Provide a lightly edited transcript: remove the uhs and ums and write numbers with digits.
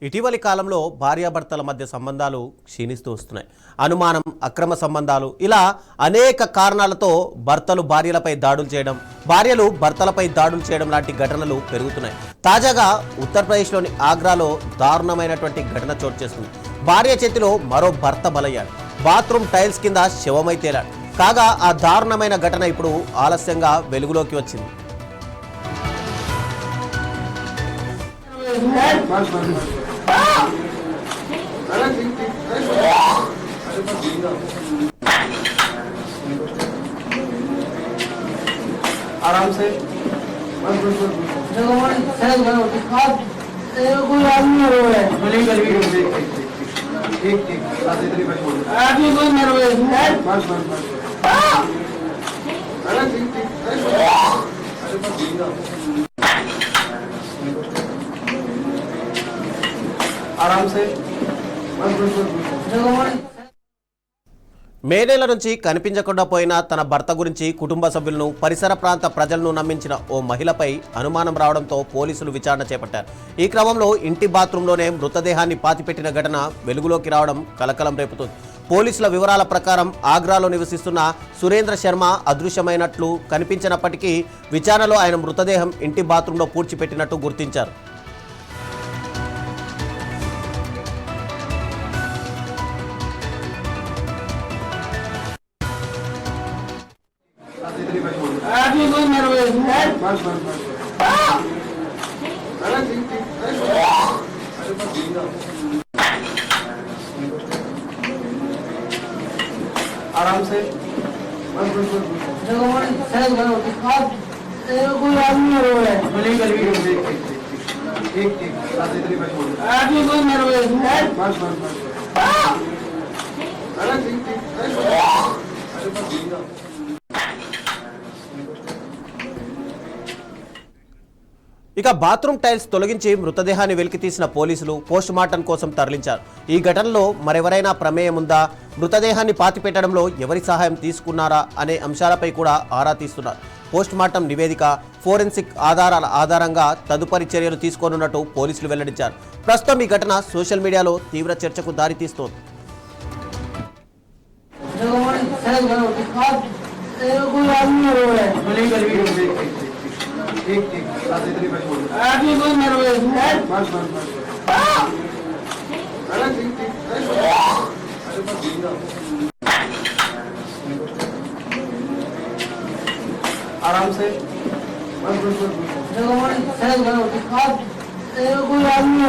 ఇటీవలి కాలంలో భార్యాభర్తల మధ్య సంబంధాలు క్షీణిస్తూ వస్తున్నాయి. అనుమానం, అక్రమ సంబంధాలు, ఇలా అనేక కారణాలతో భర్తలు భార్యలపై దాడులు చేయడం, భార్యలు భర్తలపై దాడులు చేయడం లాంటి ఘటనలు పెరుగుతున్నాయి. తాజాగా ఉత్తరప్రదేశ్లోని ఆగ్రాలో దారుణమైనటువంటి ఘటన చోటు చేసుకుంది. భార్య చేతిలో మరో భర్త బలయ్యాడు. బాత్రూమ్ టైల్స్ కింద శవమై తేలాడు. కాగా ఆ దారుణమైన ఘటన ఇప్పుడు ఆలస్యంగా వెలుగులోకి వచ్చింది. आराम से कोई आदमी आदमी कोई नर्वस है आराम से మే నెల నుంచి కనిపించకుండా పోయిన తన భర్త గురించి కుటుంబ సభ్యులను, పరిసర ప్రాంత ప్రజలను నమ్మించిన ఓ మహిళపై అనుమానం రావడంతో పోలీసులు విచారణ చేపట్టారు. ఈ క్రమంలో ఇంటి బాత్రూంలోనే మృతదేహాన్ని పాతిపెట్టిన ఘటన వెలుగులోకి రావడం కలకలం రేపుతోంది. పోలీసుల వివరాల ప్రకారం ఆగ్రాలో నివసిస్తున్న సురేంద్ర శర్మ అదృశ్యమైనట్లు కనిపించినప్పటికీ విచారణలో ఆయన మృతదేహం ఇంటి బాత్రూంలో పూడ్చిపెట్టినట్టు గుర్తించారు. आदमी कोई नर्वस है आराम से कोई आदमी आदमी कोई नर्वस है ఇక బాత్రూమ్ టైల్స్ తొలగించి మృతదేహాన్ని వెలికితీసిన పోలీసులు పోస్టుమార్టం కోసం తరలించారు. ఈ ఘటనలో మరెవరైనా ప్రమేయం ఉందా, మృతదేహాన్ని పాతిపెట్టడంలో ఎవరి సహాయం తీసుకున్నారా అనే అంశాలపై కూడా ఆరా తీస్తున్నారు. పోస్టుమార్టం నివేదిక, ఫోరెన్సిక్ ఆధారాల ఆధారంగా తదుపరి చర్యలు తీసుకోనున్నట్టు పోలీసులు వెల్లడించారు. ప్రస్తుతం ఈ ఘటన సోషల్ మీడియాలో తీవ్ర చర్చకు దారితీస్తోంది. आदमी कोई नर्वस है आराम से कोई आदमी